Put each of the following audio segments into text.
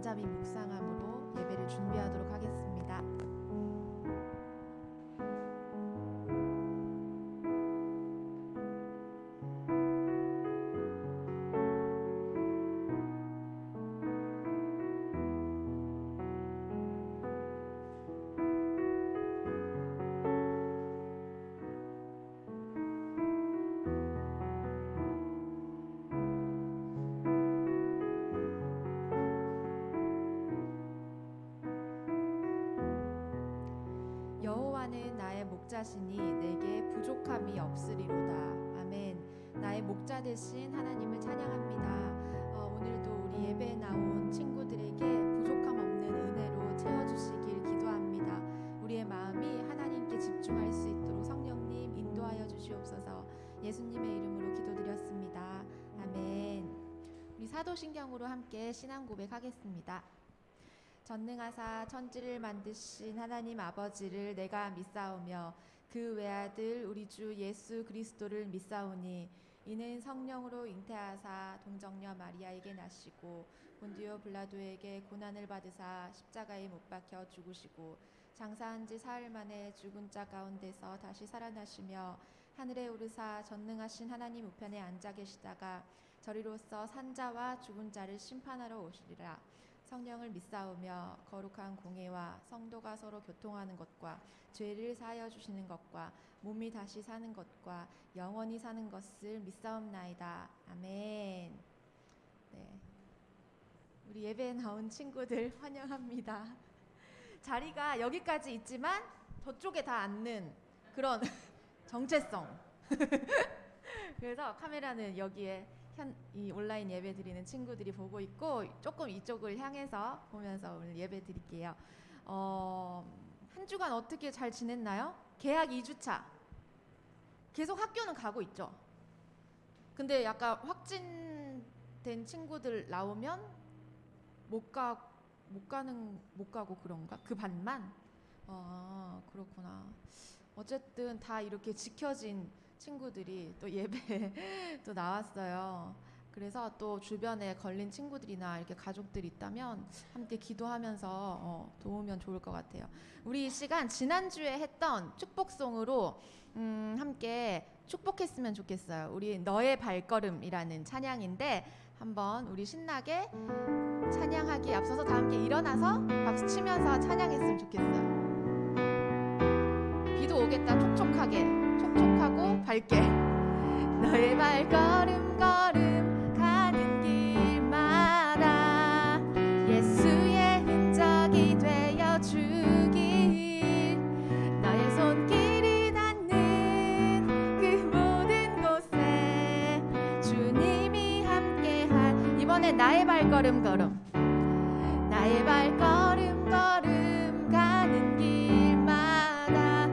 잠잠히 묵상함으로 예배를 준비하도록 하겠습니다. 여호와는 나의 목자시니 내게 부족함이 없으리로다. 아멘. 나의 목자 되신 하나님을 찬양합니다. 오늘도 우리 예배에 나온 친구들에게 부족함 없는 은혜로 채워주시길 기도합니다. 우리의 마음이 하나님께 집중할 수 있도록 성령님 인도하여 주시옵소서. 예수님의 이름으로 기도드렸습니다. 아멘. 우리 사도신경으로 함께 신앙 고백하겠습니다. 전능하사 천지를 만드신 하나님 아버지를 내가 믿사오며 그 외아들 우리 주 예수 그리스도를 믿사오니 이는 성령으로 잉태하사 동정녀 마리아에게 나시고 본디오 빌라도에게 고난을 받으사 십자가에 못 박혀 죽으시고 장사한 지 사흘 만에 죽은 자 가운데서 다시 살아나시며 하늘에 오르사 전능하신 하나님 우편에 앉아 계시다가 저리로서 산자와 죽은 자를 심판하러 오시리라. 성령을 믿사오며 거룩한 공회와 성도가 서로 교통하는 것과 죄를 사하여 주시는 것과 몸이 다시 사는 것과 영원히 사는 것을 믿사옵나이다. 아멘. 네, 우리 예배에 나온 친구들 환영합니다. 자리가 여기까지 있지만 저쪽에 다 앉는 그런 정체성. 그래서 카메라는 여기에 이 온라인 예배 드리는 친구들이 보고 있고 조금 이쪽을 향해서 보면서 오늘 예배 드릴게요. 한 주간 어떻게 잘 지냈나요? 개학 2주차 계속 학교는 가고 있죠. 근데 약간 확진된 친구들 나오면 못 가고 그런가? 그 반만? 그렇구나. 어쨌든 다 이렇게 지켜진 친구들이 또 예배에 또 나왔어요. 그래서 또 주변에 걸린 친구들이나 이렇게 가족들이 있다면 함께 기도하면서 도우면 좋을 것 같아요. 우리 이 시간 지난주에 했던 축복송으로 함께 축복했으면 좋겠어요. 우리 너의 발걸음이라는 찬양인데 한번 우리 신나게 찬양하기에 앞서서 다 함께 일어나서 박수 치면서 찬양했으면 좋겠어요. 비도 오겠다. 촉촉하고 밝게 너의 발걸음 걸음 가는 길마다 예수의 흔적이 되어 주길 너의 손길이 닿는 그 모든 곳에 주님이 함께한 이번에 나의 발걸음 걸음 나의 발걸음 걸음 가는 길마다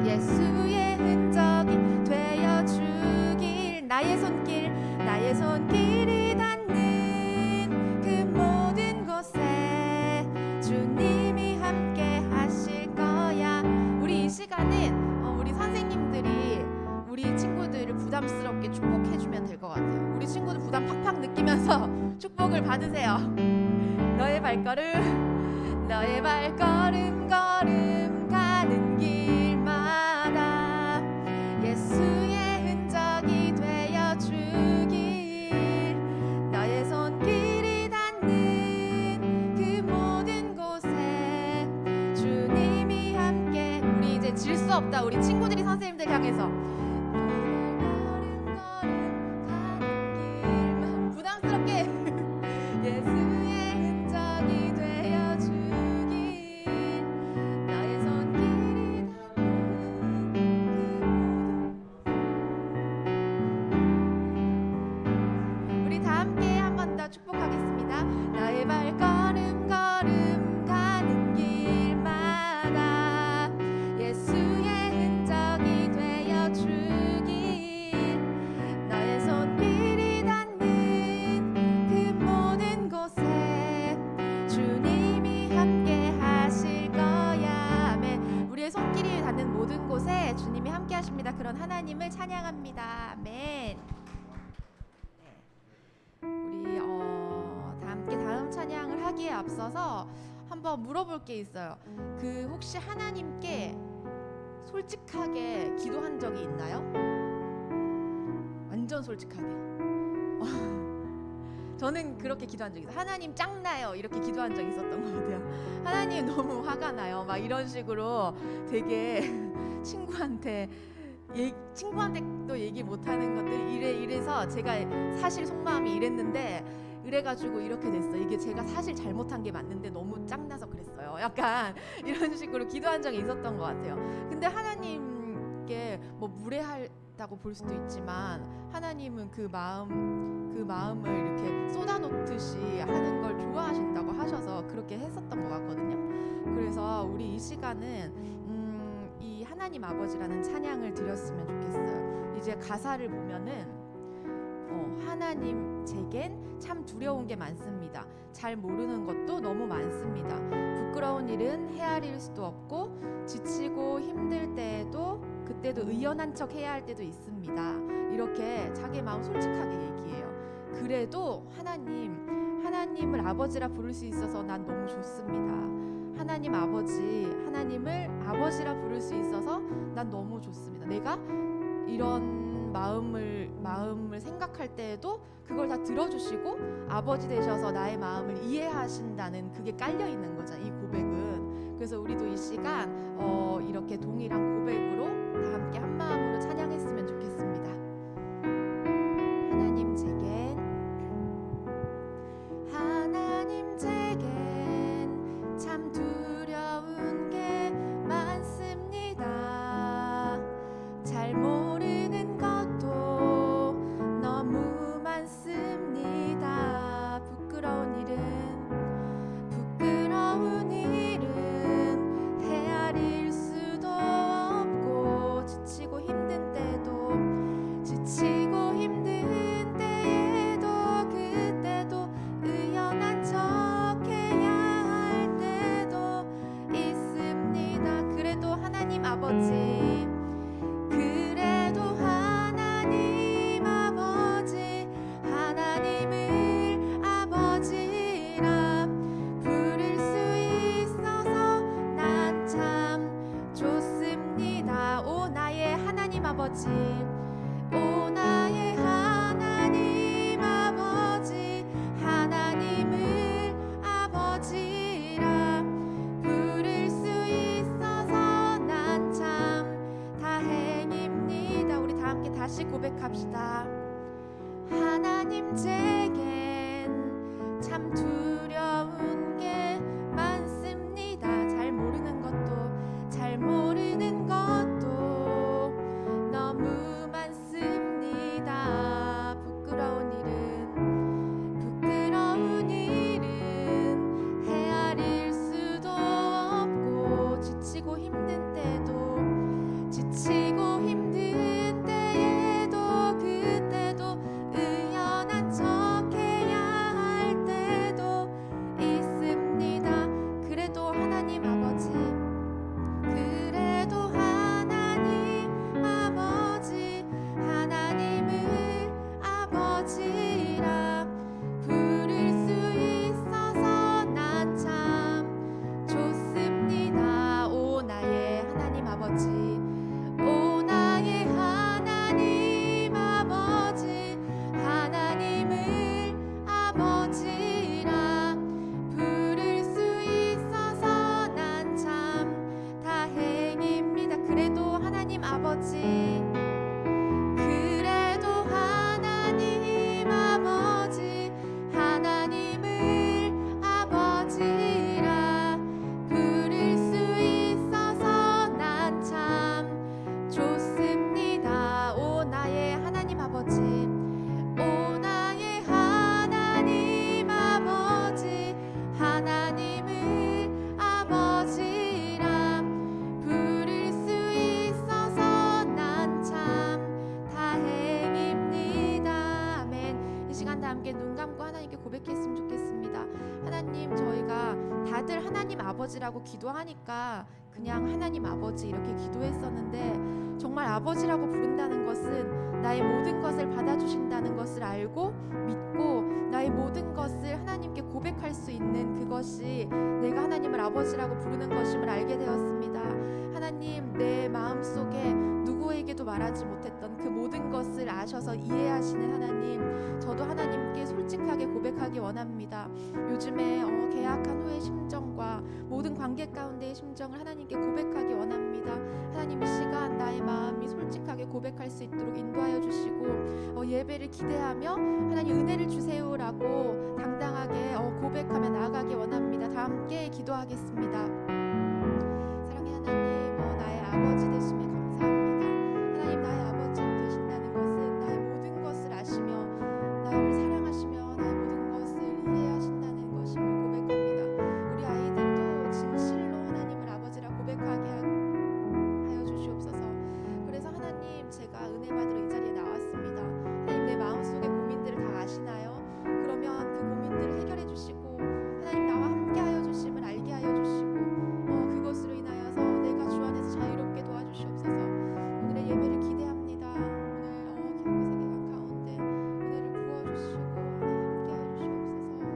예수의 흔적이 되어 주길 나의 손길이 닿는 그 모든 곳에 주님이 함께 하실 거야. 우리 이 시간은 우리 선생님들이 우리 친구들을 부담스럽게 축복해주면 될 것 같아요. 우리 친구들 부담 팍팍 느끼면서 축복을 받으세요. 너의 발걸음 걸음 가는 길마다 예수의 흔적이 되어 주길 너의 손길이 닿는 그 모든 곳에 주님이 함께 우리 이제 질 수 없다. 우리 친구들이 선생님들 향해서 부담스럽게 예수의 흔적이 되어 주길 나의 손길이 닿는 우리 다 함께 한 번 더 축복하겠습니다. 나의 발걸음 걸음 가는 길마다 예수의 흔적이 되어 앞서서 한번 물어볼 게 있어요. 그 혹시 하나님께 솔직하게 기도한 적이 있나요? 완전 솔직하게. 저는 그렇게 기도한 적이 있어요. 하나님 짱나요 이렇게 기도한 적이 있었던 것 같아요. 하나님 너무 화가 나요 막 이런 식으로 되게 친구한테도 얘기 못하는 것들 이래서 제가 사실 속마음이 이랬는데 그래가지고 이렇게 됐어. 이게 제가 사실 잘못한 게 맞는데 너무 짱나서 그랬어요. 약간 이런 식으로 기도한 적이 있었던 것 같아요. 근데 하나님께 뭐 무례하다고 볼 수도 있지만 하나님은 그 마음을 이렇게 쏟아놓듯이 하는 걸 좋아하신다고 하셔서 그렇게 했었던 것 같거든요. 그래서 우리 이 시간은 이 하나님 아버지라는 찬양을 드렸으면 좋겠어요. 이제 가사를 보면은 하나님 제겐 참 두려운 게 많습니다. 잘 모르는 것도 너무 많습니다. 부끄러운 일은 헤아릴 수도 없고 지치고 힘들 때에도 그때도 의연한 척 해야 할 때도 있습니다. 이렇게 자기 마음 솔직하게 얘기해요. 그래도 하나님을 아버지라 부를 수 있어서 난 너무 좋습니다. 하나님을 아버지라 부를 수 있어서 난 너무 좋습니다. 내가 이런 마음을 생각할 때에도 그걸 다 들어주시고 아버지 되셔서 나의 마음을 이해하신다는 그게 깔려 있는 거잖아, 이 고백은. 그래서 우리도 이 시간 이렇게 동일한 고백으로 다 함께 한 마음으로 찬양했으면 좋겠습니다. 하나님 제겐 참 두려운 게 많습니다. 잘 모르는 것도 너무 많습니다. 부끄러운 일은 헤아릴 수도 없고 지치고 힘든 때에도 그때도 의연한 척 해야 할 때도 있습니다. 그래도 하나님 아버지, 하나님을 아버지라 부를 수 있어서 난 참 좋습니다. 오 나의 하나님 아버지, 오 나의 하나님 아버지, 하나님을 아버지라 부를 수 있어서 난 참 다행입니다. 우리 다 함께 다시 고백합시다. 하나님 제겐 참 두려운 게 많습니다. 잘 모르는 것도 너무 많습니다. 부끄러운 일은 헤아릴 수도 없고 지치고 힘든 때에도 그때도 의연한 척 해야 할 때도 있습니다. 그래도 하나님 아버지, 하나님을 아버지라 부를 수 있어서 난 참 좋습니다. 오 나의 하나님 아버지, 오 나의 하나님 아버지, 하나님을 아버지라 부를 수 있어서 난 참 다행입니다. 그래도 하나님 아버지, 하나님을 아버지라 부를 수 있어서 난 참 좋습니다. 오 나의 하나님 아버지, 오 나의 하나님 아버지, 하나님을 아버지라 부를 수 있어서 난 참 다행입니다. 아멘. 이 시간 다 함께 눈 감고 하나님께 고백했으면 좋겠습니다. 하나님, 저희가 다들 하나님 아버지라고 기도하니까 그냥 하나님 아버지 이렇게 기도했었는데 정말 아버지라고 부른다는 것은 나의 모든 것을 받아주신다는 것을 알고 믿고 나의 모든 것을 하나님께 고백할 수 있는 것이 내가 하나님을 아버지라고 부르는 것임을 알게 되었습니다. 하나님, 내 마음속에 누구에게도 말하지 못했던 그 모든 것을 아셔서 이해하시는 하나님, 저도 하나님께 솔직하게 고백하기 원합니다. 요즘에 계약한 후의 심정과 모든 관계 가운데의 심정을 하나님께 고백하기 원합니다. 하나님, 이 시간 나의 마음이 솔직하게 고백할 수 있도록 인도하여 주시고 예배를 기대하며 하나님 은혜를 주세요라고 당당하게 고백하며 나아가기 원합니다. 다 함께 기도하겠습니다. 사랑의 하나님, 나의 아버지 되심에 감사합니다. 하나님, 나의 아버지 되신다는 것은 나의 모든 것을 아시며 나를 사랑하시며 나의 모든 것을 이해하신다는 것임을 고백합니다. 우리 아이들도 진실로 하나님을 아버지라 고백하게 하여 주시옵소서. 그래서 하나님, 제가 은혜 받으러 이 자리에 나왔습니다. 하나님, 내 마음속의 고민들을 다 아시나요? 그러면 그 고민들을 해결해 주시고 하나님 나와 함께 하여 주심을 알게 하여 주시고 그것으로 인하여서 내가 주 안에서 자유롭게 도와주시옵소서. 오늘의 예배를 기대합니다. 오늘 기독교 세계관 가운데 은혜를 부어주시고 함께 하여 주시옵소서.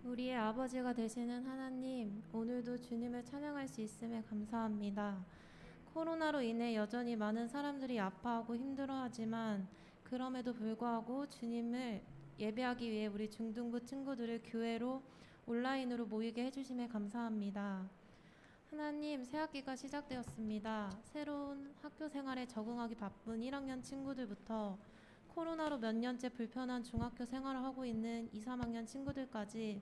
우리의 아버지가 되시는 하나님, 오늘도 주님을 찬양할 수 있음에 감사합니다. 코로나로 인해 여전히 많은 사람들이 아파하고 힘들어하지만 그럼에도 불구하고 주님을 예배하기 위해 우리 중등부 친구들을 교회로 온라인으로 모이게 해주심에 감사합니다. 하나님, 새학기가 시작되었습니다. 새로운 학교 생활에 적응하기 바쁜 1학년 친구들부터 코로나로 몇 년째 불편한 중학교 생활을 하고 있는 2, 3학년 친구들까지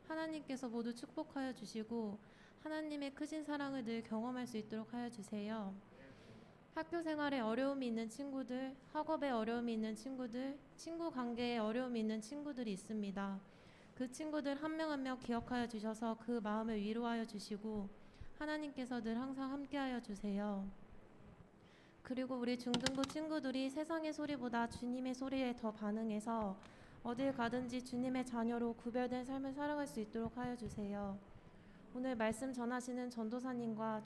하나님께서 모두 축복하여 주시고 하나님의 크신 사랑을 늘 경험할 수 있도록 하여 주세요. 학교 생활에 어려움이 있는 친구들, 학업에 어려움이 있는 친구들, 친구 관계에 어려움이 있는 친구들이 있습니다. 그 친구들 한 명 한 명 기억하여 주셔서 그 마음을 위로하여 주시고 하나님께서 늘 항상 함께하여 주세요. 그리고 우리 중등부 친구들이 세상의 소리보다 주님의 소리에 더 반응해서 어딜 가든지 주님의 자녀로 구별된 삶을 살아갈 수 있도록 하여 주세요. 오늘 말씀 전하시는 전도사님과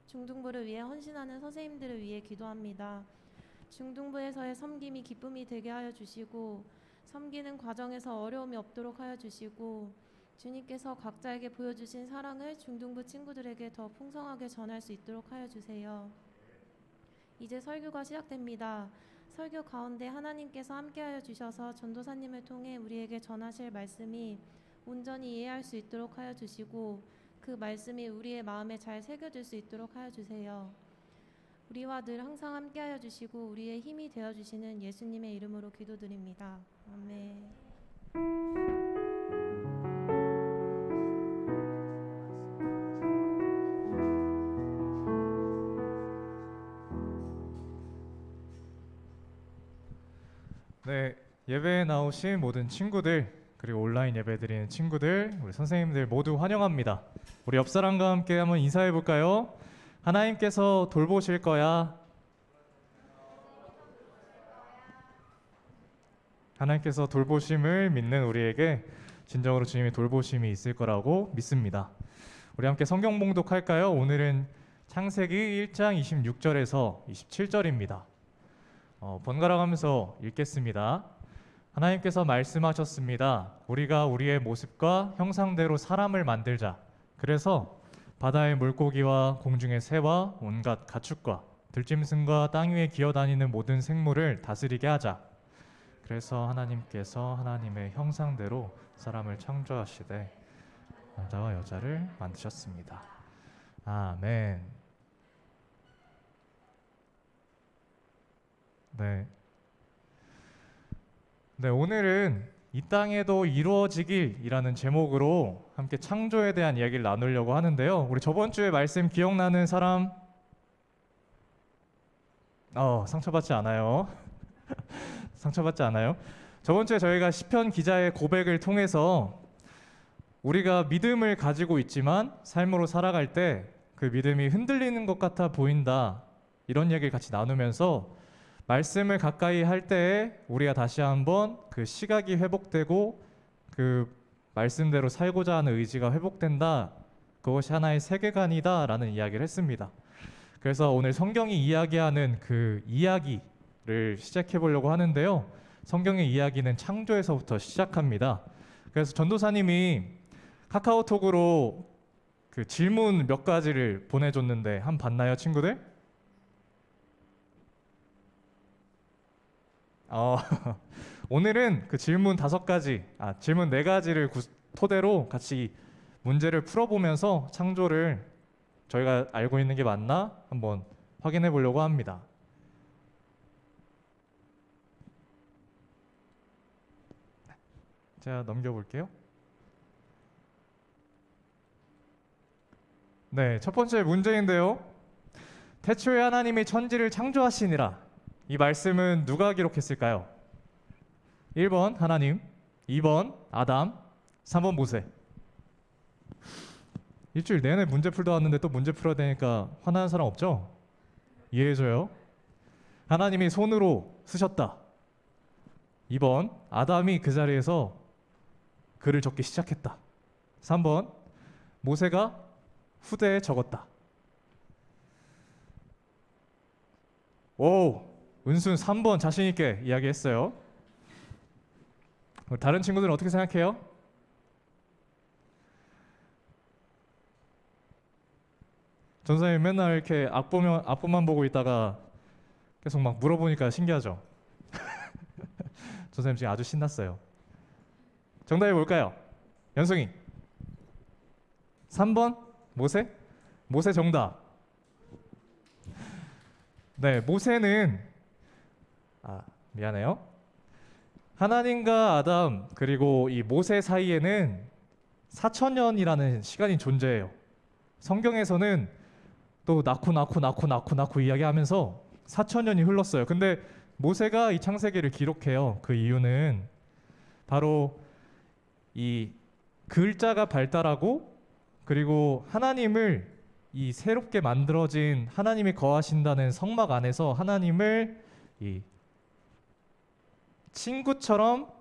중등부를 위해 헌신하는 선생님들을 위해 기도합니다. 중등부에서의 섬김이 기쁨이 되게 하여 주시고 섬기는 과정에서 어려움이 없도록 하여 주시고 주님께서 각자에게 보여주신 사랑을 중등부 친구들에게 더 풍성하게 전할 수 있도록 하여 주세요. 이제 설교가 시작됩니다. 설교 가운데 하나님께서 함께하여 주셔서 전도사님을 통해 우리에게 전하실 말씀이 온전히 이해할 수 있도록 하여 주시고 그 말씀이 우리의 마음에 잘 새겨질 수 있도록 하여 주세요. 우리와 늘 항상 함께하여 주시고 우리의 힘이 되어주시는 예수님의 이름으로 기도드립니다. 아멘. 네, 예배에 나오신 모든 친구들, 그리고 온라인 예배 드리는 친구들, 우리 선생님들 모두 환영합니다. 우리 옆 사람과 함께 한번 인사해 볼까요? 하나님께서 돌보실 거야. 하나님께서 돌보심을 믿는 우리에게 진정으로 주님의 돌보심이 있을 거라고 믿습니다. 우리 함께 성경 봉독할까요? 오늘은 창세기 1장 26절에서 27절입니다. 번갈아 가면서 읽겠습니다. 하나님께서 말씀하셨습니다. 우리가 우리의 모습과 형상대로 사람을 만들자. 그래서 바다의 물고기와 공중의 새와 온갖 가축과 들짐승과 땅 위에 기어다니는 모든 생물을 다스리게 하자. 그래서 하나님께서 하나님의 형상대로 사람을 창조하시되 남자와 여자를 만드셨습니다. 아멘. 네, 오늘은 이 땅에도 이루어지길이라는 제목으로 함께 창조에 대한 이야기를 나누려고 하는데요. 우리 저번 주에 말씀 기억나는 사람? 상처받지 않아요. 상처받지 않아요. 저번 주에 저희가 시편 기자의 고백을 통해서 우리가 믿음을 가지고 있지만 삶으로 살아갈 때 그 믿음이 흔들리는 것 같아 보인다, 이런 얘기를 같이 나누면서 말씀을 가까이 할 때에 우리가 다시 한번 그 시각이 회복되고 그 말씀대로 살고자 하는 의지가 회복된다, 그것이 하나의 세계관이다라는 이야기를 했습니다. 그래서 오늘 성경이 이야기하는 그 이야기를 시작해 보려고 하는데요. 성경의 이야기는 창조에서부터 시작합니다. 그래서 전도사님이 카카오톡으로 그 질문 몇 가지를 보내줬는데 한번 봤나요, 친구들? 오늘은 그 질문 5가지, 질문 4가지를 토대로 같이 문제를 풀어보면서 창조를 저희가 알고 있는 게 맞나 한번 확인해 보려고 합니다. 제가 넘겨볼게요. 네, 첫 번째 문제인데요. 태초에 하나님이 천지를 창조하시니라. 이 말씀은 누가 기록했을까요? 1번 하나님, 2번 아담, 3번 모세. 일주일 내내 문제 풀다 왔는데 또 문제 풀어야 되니까 화나는 사람 없죠? 이해해줘요. 하나님이 손으로 쓰셨다. 2번 아담이 그 자리에서 글을 적기 시작했다. 3번 모세가 후대에 적었다. 오, 은순 3번 자신 있게 이야기했어요. 다른 친구들은 어떻게 생각해요? 전사님 맨날 이렇게 앞보만 보고 있다가 계속 막 물어보니까 신기하죠? 전사님 지금 아주 신났어요. 정답이 뭘까요? 연승이 3번 모세? 모세 정답. 네, 모세는 미안해요. 하나님과 아담 그리고 이 모세 사이에는 4,000년이라는 시간이 존재해요. 성경에서는 또 낳고 이야기하면서 4,000년이 흘렀어요. 근데 모세가 이 창세기를 기록해요. 그 이유는 바로 이 글자가 발달하고 그리고 하나님을 이 새롭게 만들어진 하나님이 거하신다는 성막 안에서 하나님을 이 친구처럼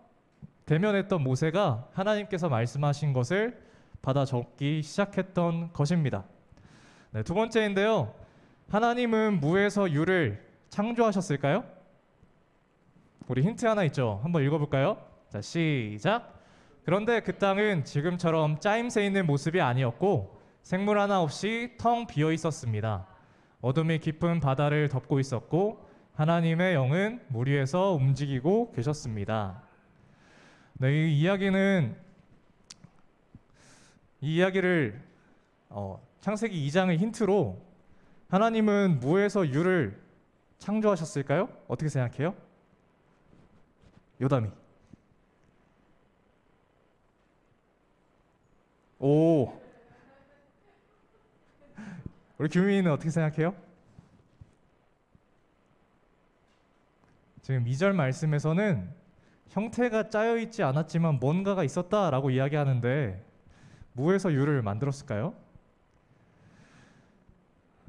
대면했던 모세가 하나님께서 말씀하신 것을 받아 적기 시작했던 것입니다. 네, 두 번째인데요. 하나님은 무에서 유를 창조하셨을까요? 우리 힌트 하나 있죠. 한번 읽어볼까요? 자, 시작. 그런데 그 땅은 지금처럼 짜임새 있는 모습이 아니었고 생물 하나 없이 텅 비어 있었습니다. 어둠이 깊은 바다를 덮고 있었고 하나님의 영은 물 위에서 움직이고 계셨습니다. 네, 이 이야기를 창세기 2장의 힌트로 하나님은 무에서 유를 창조하셨을까요? 어떻게 생각해요? 요담이. 오. 우리 규민이는 어떻게 생각해요? 지금 2절 말씀에서는 형태가 짜여 있지 않았지만 뭔가가 있었다라고 이야기하는데 무에서 유를 만들었을까요?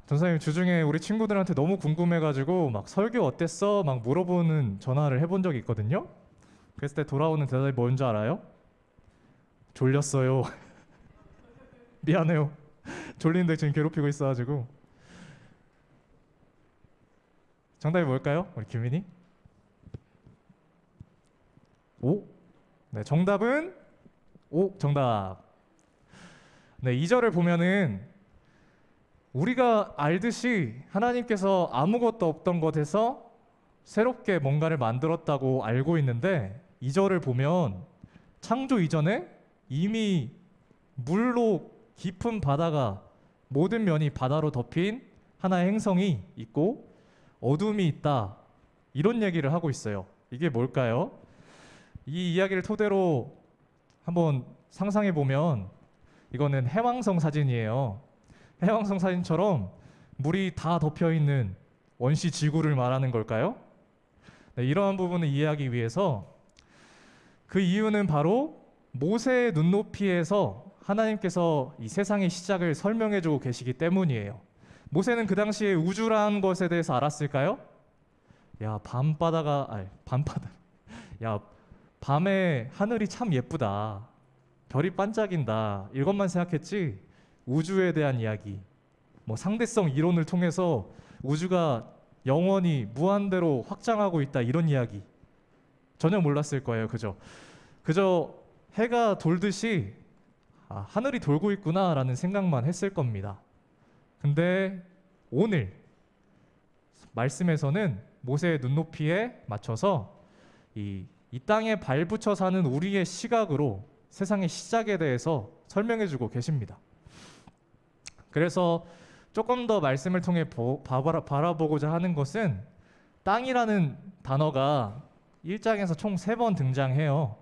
전사님 주중에 우리 친구들한테 너무 궁금해가지고 막 설교 어땠어? 막 물어보는 전화를 해본 적이 있거든요. 그랬을 때 돌아오는 대답이 뭔지 알아요? 졸렸어요. 미안해요. 졸린데 지금 괴롭히고 있어가지고. 정답이 뭘까요? 우리 규민이? 오? 네, 정답은 오, 정답. 네, 2절을 보면은 우리가 알듯이 하나님께서 아무것도 없던 것에서 새롭게 뭔가를 만들었다고 알고 있는데 2절을 보면 창조 이전에 이미 물로 깊은 바다가 모든 면이 바다로 덮인 하나의 행성이 있고 어둠이 있다. 이런 얘기를 하고 있어요. 이게 뭘까요? 이 이야기를 토대로 한번 상상해 보면 이거는 해왕성 사진이에요. 해왕성 사진처럼 물이 다 덮여 있는 원시 지구를 말하는 걸까요? 네, 이러한 부분을 이해하기 위해서 그 이유는 바로 모세의 눈높이에서 하나님께서 이 세상의 시작을 설명해주고 계시기 때문이에요. 모세는 그 당시에 우주라는 것에 대해서 알았을까요? 야, 야, 밤에 하늘이 참 예쁘다. 별이 반짝인다. 이것만 생각했지 우주에 대한 이야기, 뭐 상대성 이론을 통해서 우주가 영원히 무한대로 확장하고 있다 이런 이야기 전혀 몰랐을 거예요. 그저 해가 돌듯이 하늘이 돌고 있구나라는 생각만 했을 겁니다. 근데 오늘 말씀에서는 모세의 눈높이에 맞춰서 이 땅에 발붙여 사는 우리의 시각으로 세상의 시작에 대해서 설명해 주고 계십니다. 그래서 조금 더 말씀을 통해 바라보고자 하는 것은 땅이라는 단어가 1장에서 총 3번 등장해요.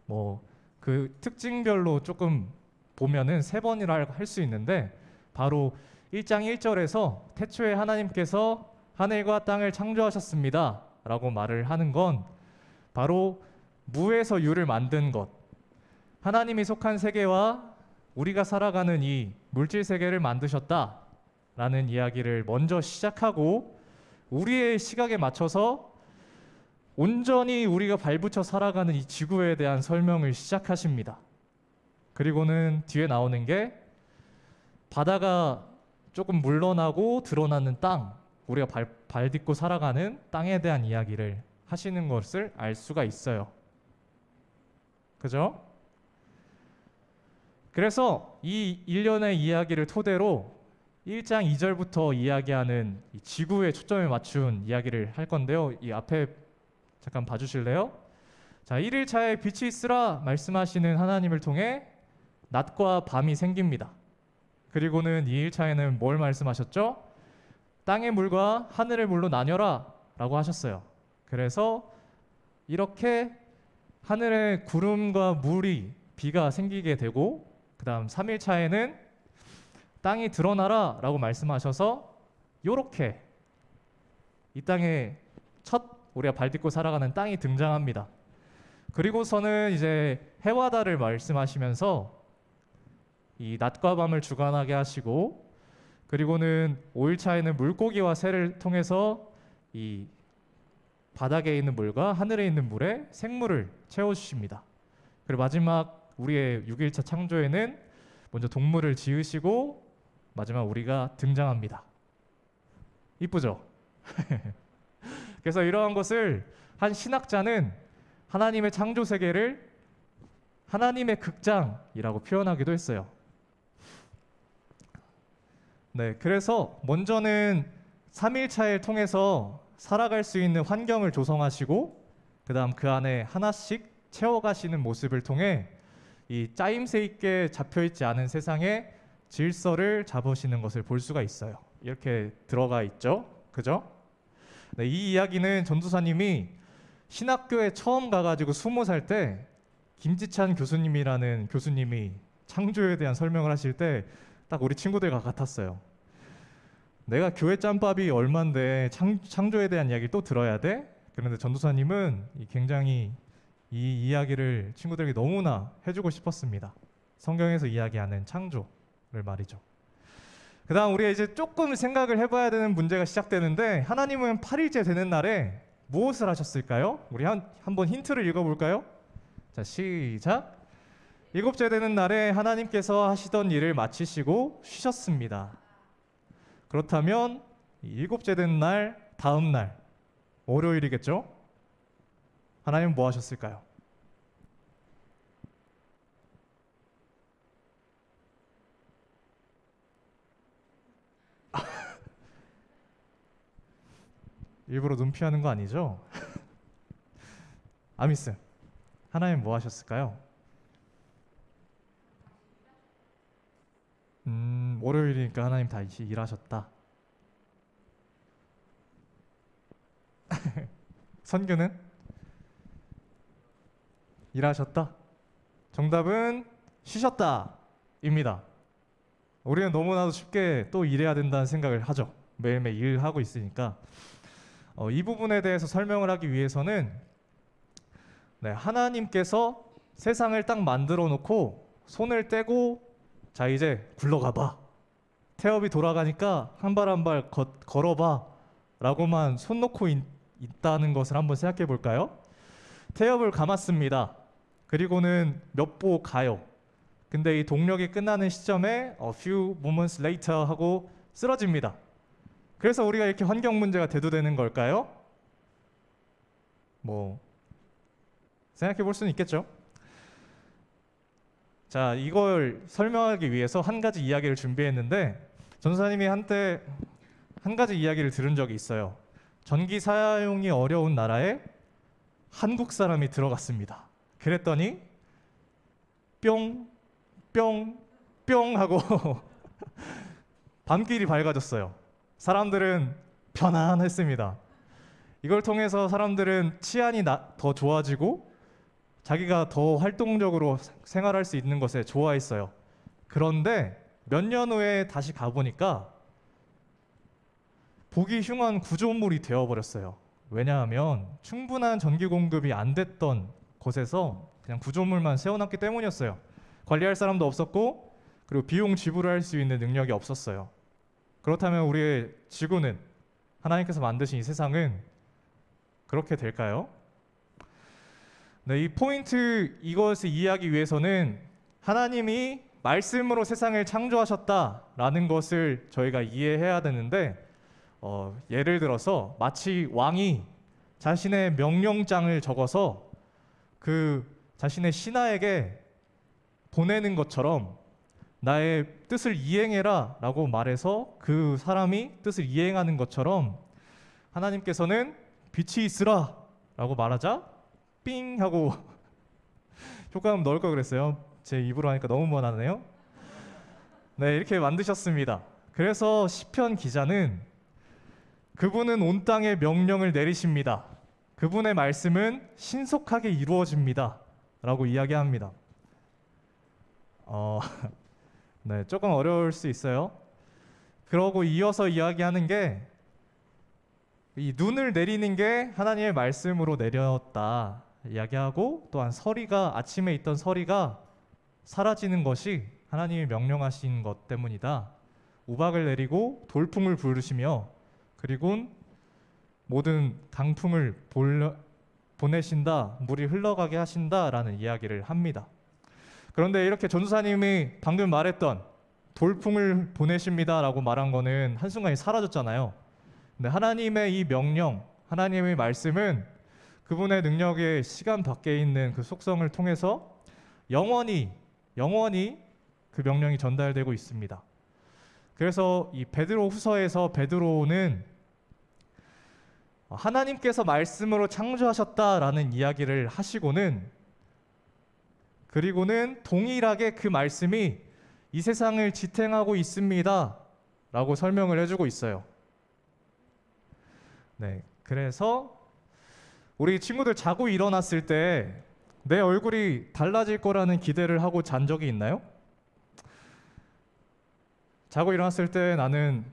뭐 그 특징별로 조금 보면은 3번이라 할 수 있는데 바로 1장 1절에서 태초에 하나님께서 하늘과 땅을 창조하셨습니다 라고 말을 하는 건 바로 무에서 유를 만든 것, 하나님이 속한 세계와 우리가 살아가는 이 물질 세계를 만드셨다 라는 이야기를 먼저 시작하고 우리의 시각에 맞춰서 온전히 우리가 발붙여 살아가는 이 지구에 대한 설명을 시작하십니다. 그리고는 뒤에 나오는 게 바다가 조금 물러나고 드러나는 땅, 우리가 발 딛고 살아가는 땅에 대한 이야기를 하시는 것을 알 수가 있어요. 그죠? 그래서 이 일련의 이야기를 토대로 1장 2절부터 이야기하는 이 지구에 초점을 맞춘 이야기를 할 건데요. 이 앞에 잠깐 봐주실래요? 자, 1일차에 빛이 있으라 말씀하시는 하나님을 통해 낮과 밤이 생깁니다. 그리고는 2일차에는 뭘 말씀하셨죠? 땅의 물과 하늘의 물로 나뉘어라 라고 하셨어요. 그래서 이렇게 하늘에 구름과 물이 비가 생기게 되고 그 다음 3일차에는 땅이 드러나라 라고 말씀하셔서 요렇게 이 땅에 첫 우리가 발 딛고 살아가는 땅이 등장합니다. 그리고서는 이제 해와 달을 말씀하시면서 이 낮과 밤을 주관하게 하시고 그리고는 5일차에는 물고기와 새를 통해서 이 바닥에 있는 물과 하늘에 있는 물에 생물을 채워주십니다. 그리고 마지막 우리의 6일차 창조에는 먼저 동물을 지으시고 마지막 우리가 등장합니다. 이쁘죠? 그래서 이러한 것을 한 신학자는 하나님의 창조 세계를 하나님의 극장이라고 표현하기도 했어요. 네, 그래서 먼저는 3일차를 통해서 살아갈 수 있는 환경을 조성하시고 그 다음 그 안에 하나씩 채워가시는 모습을 통해 이 짜임새 있게 잡혀있지 않은 세상에 질서를 잡으시는 것을 볼 수가 있어요. 이렇게 들어가 있죠. 그죠? 네, 이 이야기는 전도사님이 신학교에 처음 가가지고 20살 때 김지찬 교수님이라는 교수님이 창조에 대한 설명을 하실 때 딱 우리 친구들과 같았어요. 내가 교회 짬밥이 얼만데 창조에 대한 이야기를 또 들어야 돼? 그런데 전도사님은 굉장히 이 이야기를 친구들에게 너무나 해주고 싶었습니다. 성경에서 이야기하는 창조를 말이죠. 그 다음 우리가 이제 조금 생각을 해봐야 되는 문제가 시작되는데 하나님은 8일째 되는 날에 무엇을 하셨을까요? 우리 한번 힌트를 읽어볼까요? 자, 시작. 7째 되는 날에 하나님께서 하시던 일을 마치시고 쉬셨습니다. 그렇다면 7째 되는 날 다음 날 월요일이겠죠? 하나님은 뭐 하셨을까요? 일부러 눈 피하는 거 아니죠? 아미스, 하나님 뭐 하셨을까요? 월요일이니까 하나님 다시 일하셨다. 선교는? 일하셨다. 정답은 쉬셨다 입니다. 우리는 너무나도 쉽게 또 일해야 된다는 생각을 하죠. 매일매일 일하고 있으니까. 이 부분에 대해서 설명을 하기 위해서는 네, 하나님께서 세상을 딱 만들어 놓고 손을 떼고 자 이제 굴러가봐, 태엽이 돌아가니까 한 발 한 발 걸어봐 라고만 손 놓고 있다는 것을 한번 생각해 볼까요? 태엽을 감았습니다. 그리고는 몇 보 가요. 근데 이 동력이 끝나는 시점에 a few moments later 하고 쓰러집니다. 그래서 우리가 이렇게 환경 문제가 대두되는 걸까요? 뭐 생각해 볼 수는 있겠죠. 자, 이걸 설명하기 위해서 한 가지 이야기를 준비했는데 전도사님이 한때 한 가지 이야기를 들은 적이 있어요. 전기 사용이 어려운 나라에 한국 사람이 들어갔습니다. 그랬더니 뿅, 뿅, 뿅 하고 밤길이 밝아졌어요. 사람들은 편안했습니다. 이걸 통해서 사람들은 치안이 더 좋아지고 자기가 더 활동적으로 생활할 수 있는 것에 좋아했어요. 그런데 몇 년 후에 다시 가보니까 보기 흉한 구조물이 되어버렸어요. 왜냐하면 충분한 전기 공급이 안 됐던 곳에서 그냥 구조물만 세워놨기 때문이었어요. 관리할 사람도 없었고 그리고 비용 지불을 할 수 있는 능력이 없었어요. 그렇다면 우리의 지구는, 하나님께서 만드신 이 세상은 그렇게 될까요? 네, 이 포인트, 이것을 이해하기 위해서는 하나님이 말씀으로 세상을 창조하셨다라는 것을 저희가 이해해야 되는데, 예를 들어서 마치 왕이 자신의 명령장을 적어서 그 자신의 신하에게 보내는 것처럼 나의 뜻을 이행해라 라고 말해서 그 사람이 뜻을 이행하는 것처럼 하나님께서는 빛이 있으라 라고 말하자 삥 하고 효과음 넣을 걸 그랬어요. 제 입으로 하니까 너무 무난하네요. 네, 이렇게 만드셨습니다. 그래서 시편 기자는 그분은 온 땅에 명령을 내리십니다. 그분의 말씀은 신속하게 이루어집니다 라고 이야기합니다. 네, 조금 어려울 수 있어요. 그러고 이어서 이야기하는 게 이 눈을 내리는 게 하나님의 말씀으로 내렸다 이야기하고, 또한 서리가, 아침에 있던 서리가 사라지는 것이 하나님이 명령하신 것 때문이다. 우박을 내리고 돌풍을 부르시며 그리고 모든 강풍을 보내신다, 물이 흘러가게 하신다라는 이야기를 합니다. 그런데 이렇게 전도사님이 방금 말했던 돌풍을 보내십니다라고 말한 거는 한순간에 사라졌잖아요. 근데 하나님의 이 명령, 하나님의 말씀은 그분의 능력의 시간 밖에 있는 그 속성을 통해서 영원히 그 명령이 전달되고 있습니다. 그래서 이 베드로 후서에서 베드로는 하나님께서 말씀으로 창조하셨다라는 이야기를 하시고는, 그리고는 동일하게 그 말씀이 이 세상을 지탱하고 있습니다 라고 설명을 해주고 있어요. 네, 그래서 우리 친구들 자고 일어났을 때 내 얼굴이 달라질 거라는 기대를 하고 잔 적이 있나요? 자고 일어났을 때 나는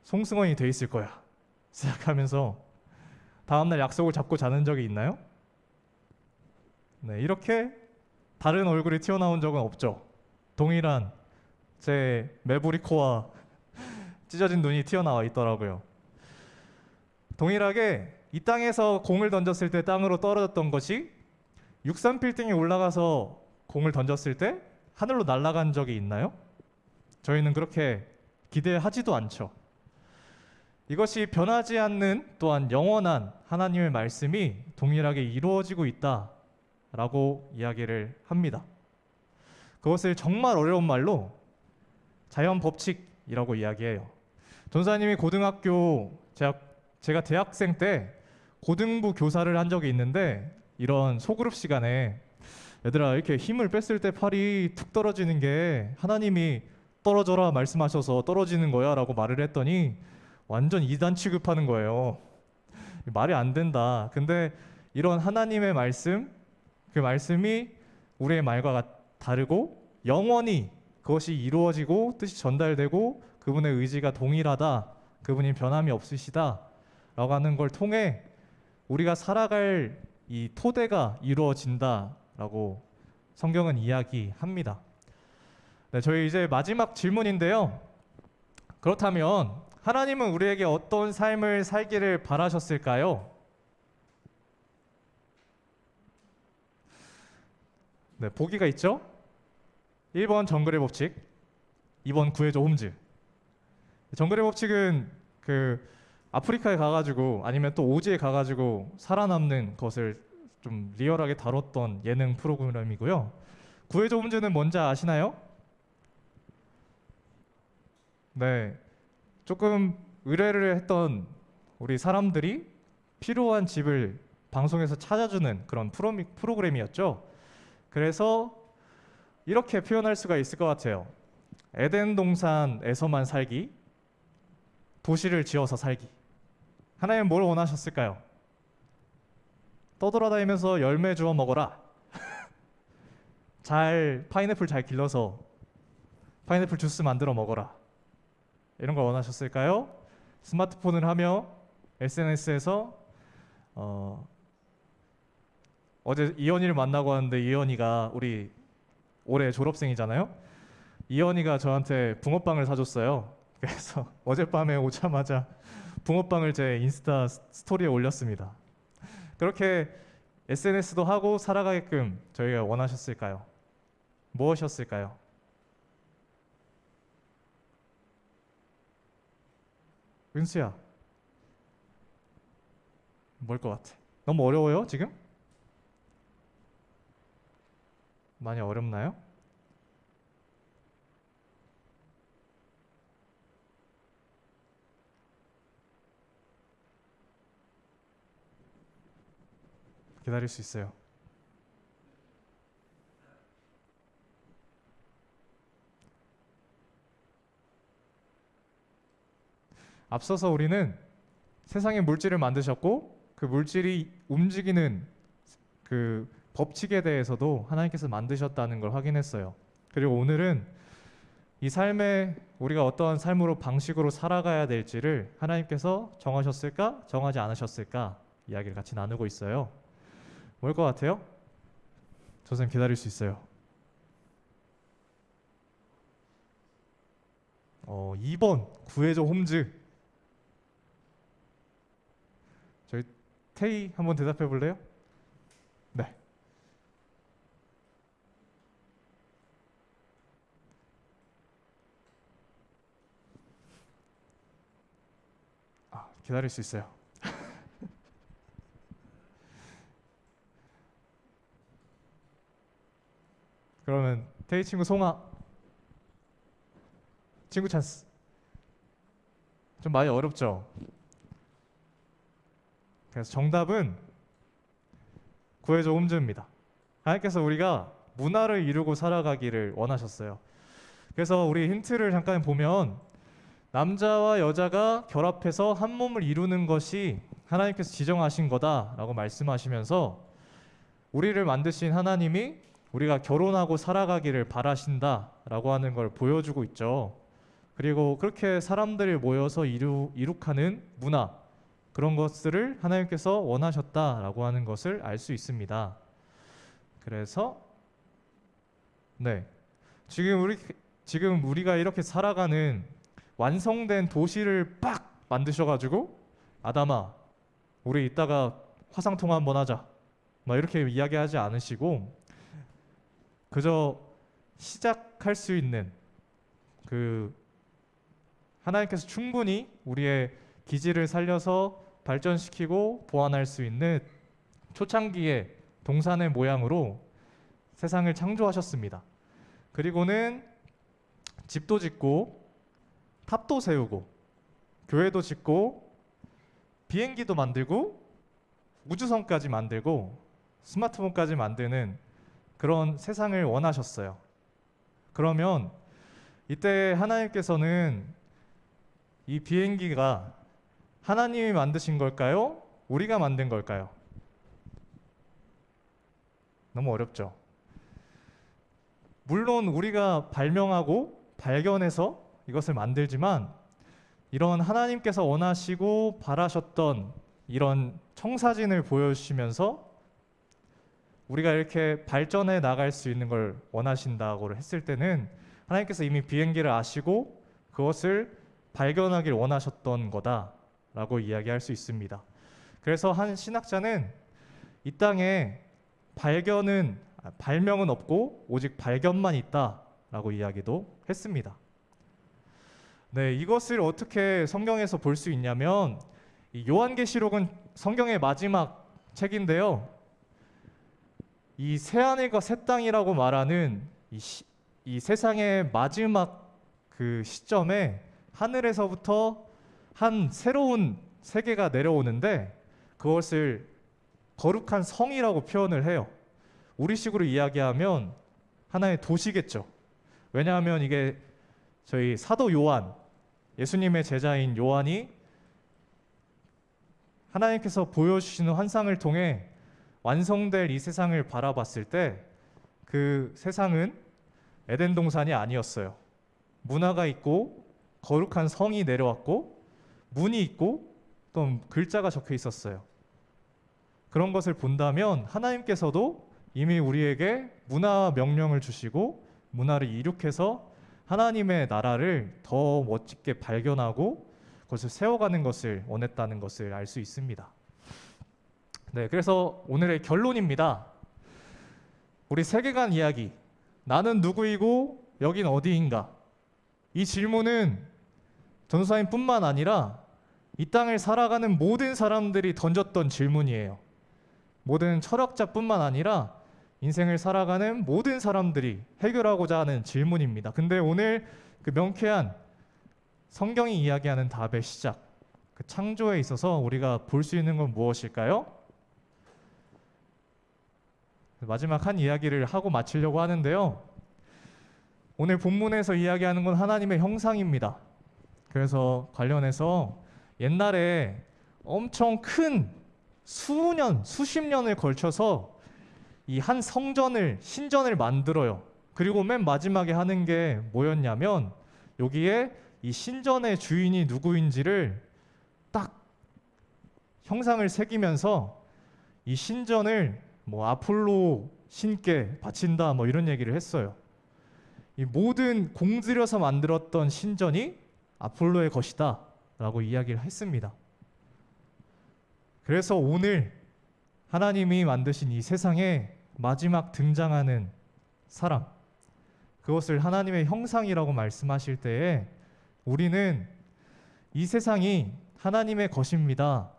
송승헌이 돼 있을 거야 생각하면서 다음날 약속을 잡고 자는 적이 있나요? 네, 이렇게 다른 얼굴이 튀어나온 적은 없죠. 동일한 제 매부리 코와 찢어진 눈이 튀어나와 있더라고요. 동일하게 이 땅에서 공을 던졌을 때 땅으로 떨어졌던 것이 63빌딩에 올라가서 공을 던졌을 때 하늘로 날아간 적이 있나요? 저희는 그렇게 기대하지도 않죠. 이것이 변하지 않는 또한 영원한 하나님의 말씀이 동일하게 이루어지고 있다라고 이야기를 합니다. 그것을 정말 어려운 말로 자연 법칙이라고 이야기해요. 전사님이 고등학교, 제가 대학생 때 고등부 교사를 한 적이 있는데, 이런 소그룹 시간에 얘들아 이렇게 힘을 뺐을 때 팔이 툭 떨어지는 게 하나님이 떨어져라 말씀하셔서 떨어지는 거야 라고 말을 했더니 완전 이단 취급하는 거예요. 말이 안 된다. 근데 이런 하나님의 말씀, 그 말씀이 우리의 말과 다르고 영원히 그것이 이루어지고 뜻이 전달되고 그분의 의지가 동일하다, 그분이 변함이 없으시다 라고 하는 걸 통해 우리가 살아갈 이 토대가 이루어진다라고 성경은 이야기합니다. 네, 저희 이제 마지막 질문인데요. 그렇다면 하나님은 우리에게 어떤 삶을 살기를 바라셨을까요? 네, 보기가 있죠? 1번 정글의 법칙, 2번 구해줘 홈즈. 정글의 법칙은 그 아프리카에 가가지고 아니면 또 오지에 가가지고 살아남는 것을 좀 리얼하게 다뤘던 예능 프로그램이고요. 구해줘 홈즈는 뭔지 아시나요? 네, 조금 의뢰를 했던 우리 사람들이 필요한 집을 방송에서 찾아주는 그런 프로그램이었죠. 그래서 이렇게 표현할 수가 있을 것 같아요. 에덴 동산에서만 살기, 도시를 지어서 살기. 하나님은 뭘 원하셨을까요? 떠돌아다니면서 열매 주워 먹어라. 파인애플 잘 길러서 파인애플 주스 만들어 먹어라. 이런 걸 원하셨을까요? 스마트폰을 하며 SNS에서 어제 이현이를 만나고 왔는데 이현이가 우리 올해 졸업생이잖아요. 이현이가 저한테 붕어빵을 사줬어요. 그래서 어젯밤에 오자마자 붕어빵을 제 인스타 스토리에 올렸습니다. 그렇게 SNS도 하고 살아가게끔 저희가 원하셨을까요? 무엇이었을까요? 은수야, 뭘 것 같아? 너무 어려워요, 지금? 많이 어렵나요? 기다릴 수 있어요. 앞서서 우리는 세상의 물질을 만드셨고 그 물질이 움직이는 그 법칙에 대해서도 하나님께서 만드셨다는 걸 확인했어요. 그리고 오늘은 이 삶에 우리가 어떠한 삶으로 방식으로 살아가야 될지를 하나님께서 정하셨을까, 정하지 않으셨을까 이야기를 같이 나누고 있어요. 뭘 것 같아요? 저 선생님 기다릴 수 있어요. 2번 구해줘 홈즈. 저희 태희 한번 대답해 볼래요? 네. 기다릴 수 있어요. 그러면 태희 친구 송아 친구 찬스. 좀 많이 어렵죠? 그래서 정답은 구해줘 홈즈입니다. 하나님께서 우리가 문화를 이루고 살아가기를 원하셨어요. 그래서 우리 힌트를 잠깐 보면 남자와 여자가 결합해서 한 몸을 이루는 것이 하나님께서 지정하신 거다라고 말씀하시면서 우리를 만드신 하나님이 우리가 결혼하고 살아가기를 바라신다라고 하는 걸 보여주고 있죠. 그리고 그렇게 사람들이 모여서 이룩하는 문화, 그런 것들을 하나님께서 원하셨다라고 하는 것을 알 수 있습니다. 그래서 네, 지금 우리가 이렇게 살아가는 완성된 도시를 빡 만드셔가지고 아담아, 우리 이따가 화상 통화 한번 하자, 막 이렇게 이야기하지 않으시고 그저 시작할 수 있는 그 하나님께서 충분히 우리의 기질을 살려서 발전시키고 보완할 수 있는 초창기의 동산의 모양으로 세상을 창조하셨습니다. 그리고는 집도 짓고 탑도 세우고 교회도 짓고 비행기도 만들고 우주선까지 만들고 스마트폰까지 만드는 그런 세상을 원하셨어요. 그러면 이때 하나님께서는 이 비행기가 하나님이 만드신 걸까요? 우리가 만든 걸까요? 너무 어렵죠? 물론 우리가 발명하고 발견해서 이것을 만들지만 이런 하나님께서 원하시고 바라셨던 이런 청사진을 보여주시면서 우리가 이렇게 발전해 나갈 수 있는 걸 원하신다고 했을 때는 하나님께서 이미 비행기를 아시고 그것을 발견하길 원하셨던 거다라고 이야기할 수 있습니다. 그래서 한 신학자는 이 땅에 발명은 없고 오직 발견만 있다 라고 이야기도 했습니다. 네, 이것을 어떻게 성경에서 볼 수 있냐면 이 요한계시록은 성경의 마지막 책인데요. 이 새하늘과 새 땅이라고 말하는 이 세상의 마지막 그 시점에 하늘에서부터 한 새로운 세계가 내려오는데 그것을 거룩한 성이라고 표현을 해요. 우리식으로 이야기하면 하나의 도시겠죠. 왜냐하면 이게 저희 사도 요한, 예수님의 제자인 요한이 하나님께서 보여주시는 환상을 통해 완성될 이 세상을 바라봤을 때 그 세상은 에덴 동산이 아니었어요. 문화가 있고 거룩한 성이 내려왔고 문이 있고 또 글자가 적혀 있었어요. 그런 것을 본다면 하나님께서도 이미 우리에게 문화 명령을 주시고 문화를 이룩해서 하나님의 나라를 더 멋지게 발견하고 그것을 세워가는 것을 원했다는 것을 알 수 있습니다. 네, 그래서 오늘의 결론입니다. 우리 세계관 이야기, 나는 누구이고 여긴 어디인가? 이 질문은 전도사님뿐만 아니라 이 땅을 살아가는 모든 사람들이 던졌던 질문이에요. 모든 철학자뿐만 아니라 인생을 살아가는 모든 사람들이 해결하고자 하는 질문입니다. 근데 오늘 그 명쾌한 성경이 이야기하는 답의 시작, 그 창조에 있어서 우리가 볼 수 있는 건 무엇일까요? 마지막 한 이야기를 하고 마치려고 하는데요. 오늘 본문에서 이야기하는 건 하나님의 형상입니다. 그래서 관련해서 옛날에 엄청 큰 수십 년을 걸쳐서 이 한 신전을 만들어요. 그리고 맨 마지막에 하는 게 뭐였냐면 여기에 이 신전의 주인이 누구인지를 딱 형상을 새기면서 이 신전을 뭐 아폴로 신께 바친다 뭐 이런 얘기를 했어요. 이 모든 공들여서 만들었던 신전이 아폴로의 것이다 라고 이야기를 했습니다. 그래서 오늘 하나님이 만드신 이 세상에 마지막 등장하는 사람, 그것을 하나님의 형상이라고 말씀하실 때에 우리는 이 세상이 하나님의 것입니다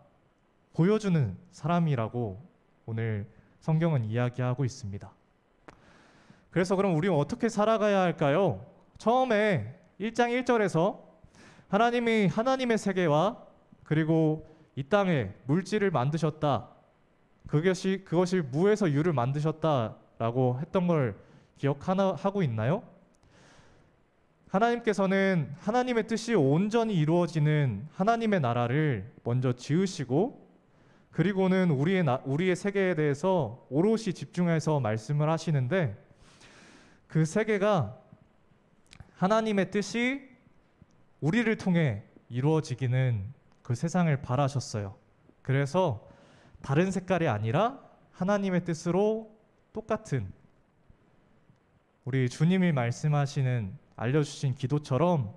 보여주는 사람이라고 오늘 성경은 이야기하고 있습니다. 그래서 그럼 우리는 어떻게 살아가야 할까요? 처음에 1장 1절에서 하나님이 하나님의 세계와 그리고 이 땅에 물질을 만드셨다. 그것이 무에서 유를 만드셨다라고 했던 걸 기억하고 있나요? 하나님께서는 하나님의 뜻이 온전히 이루어지는 하나님의 나라를 먼저 지으시고 그리고는 우리의 세계에 대해서 오롯이 집중해서 말씀을 하시는데 그 세계가 하나님의 뜻이 우리를 통해 이루어지기는 그 세상을 바라셨어요. 그래서 다른 색깔이 아니라 하나님의 뜻으로 똑같은 우리 주님이 말씀하시는 알려주신 기도처럼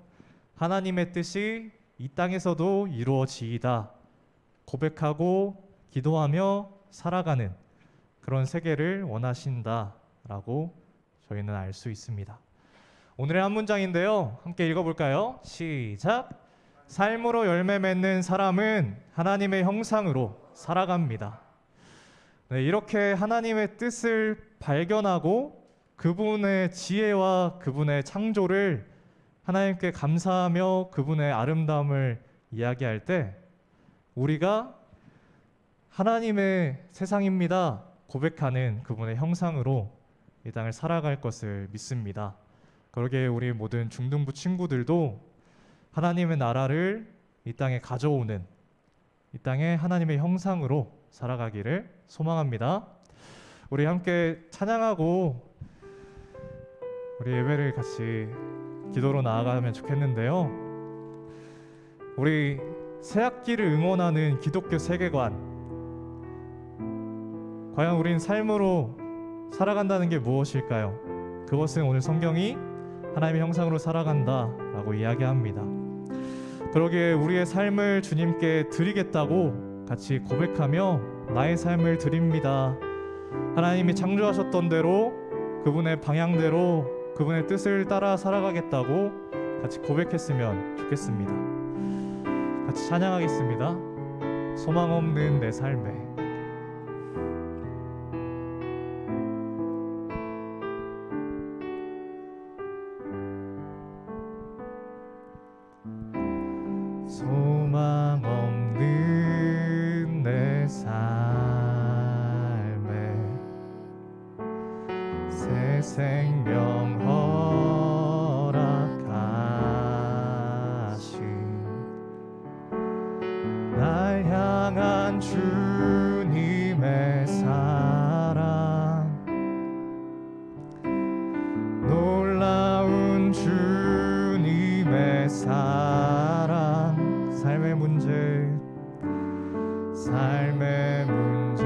하나님의 뜻이 이 땅에서도 이루어지이다 고백하고 기도하며 살아가는 그런 세계를 원하신다라고 저희는 알 수 있습니다. 오늘의 한 문장인데요. 함께 읽어볼까요? 시작! 삶으로 열매 맺는 사람은 하나님의 형상으로 살아갑니다. 네, 이렇게 하나님의 뜻을 발견하고 그분의 지혜와 그분의 창조를 하나님께 감사하며 그분의 아름다움을 이야기할 때 우리가 하나님의 세상입니다 고백하는 그분의 형상으로 이 땅을 살아갈 것을 믿습니다. 그러기에 우리 모든 중등부 친구들도 하나님의 나라를 이 땅에 가져오는 이 땅에 하나님의 형상으로 살아가기를 소망합니다. 우리 함께 찬양하고 우리 예배를 같이 기도로 나아가면 좋겠는데요. 우리 새학기를 응원하는 기독교 세계관, 과연 우린 삶으로 살아간다는 게 무엇일까요? 그것은 오늘 성경이 하나님의 형상으로 살아간다라고 이야기합니다. 그러기에 우리의 삶을 주님께 드리겠다고 같이 고백하며 나의 삶을 드립니다. 하나님이 창조하셨던 대로 그분의 방향대로 그분의 뜻을 따라 살아가겠다고 같이 고백했으면 좋겠습니다. 같이 찬양하겠습니다. 소망 없는 내 삶에. 소망 없는 내 삶에 새 생명 허락하신 날 향한 주님의 사랑 놀라운 주님의 사랑 삶의 문제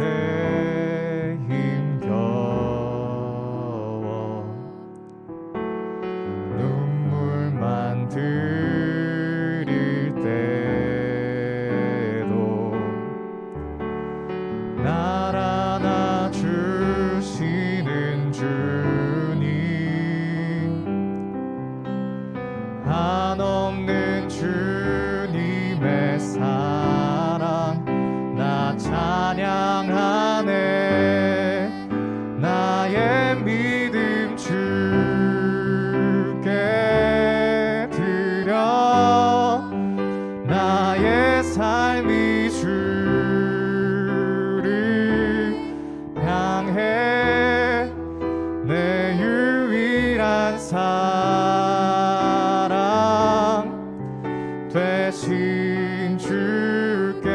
힘겨워 눈물만 들일 때도 날 안아주시는 주님 한없는 주님의 사랑 나 찬양하네 나의 믿음 주께 드려 나의 삶이 주를 향해 내 유일한 사랑 되신 주께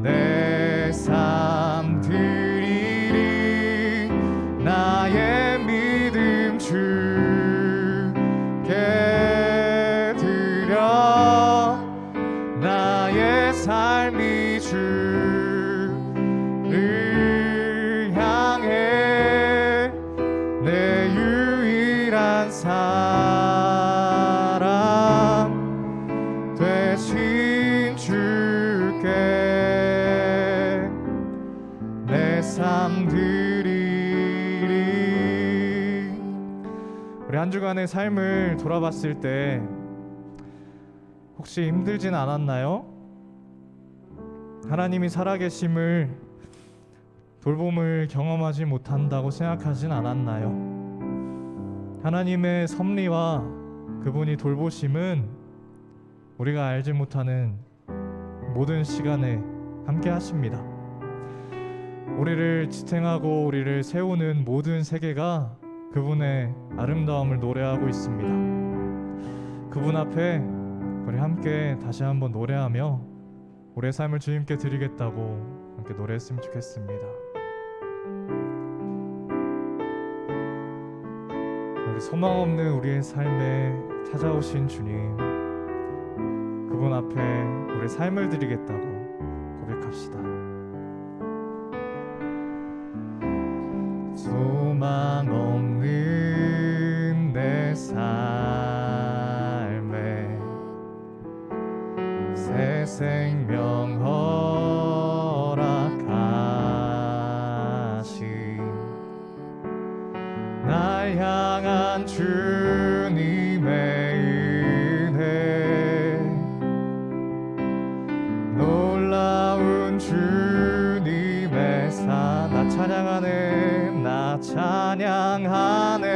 내 삶 드리리 나의 믿음 주께 드려 나의 삶이 주를 향해 내 유일한 사랑 되신 주께 내 삶 드리리. 우리 한 주간의 삶을 돌아봤을 때 혹시 힘들진 않았나요? 하나님이 살아계심을 돌봄을 경험하지 못한다고 생각하진 않았나요? 하나님의 섭리와 그분이 돌보심은 우리가 알지 못하는 모든 시간에 함께 하십니다. 우리를 지탱하고 우리를 세우는 모든 세계가 그분의 아름다움을 노래하고 있습니다. 그분 앞에 우리 함께 다시 한번 노래하며 우리의 삶을 주님께 드리겠다고 함께 노래했으면 좋겠습니다. 우리 소망 없는 우리의 삶에 찾아오신 주님, 그분 앞에 우리 삶을 드리겠다고 고백합시다. 소망 없는 내 삶에 새 생명 허락하신 날 향한 주님의 은혜 놀라운 주님의 나 찬양하네 나 찬양하네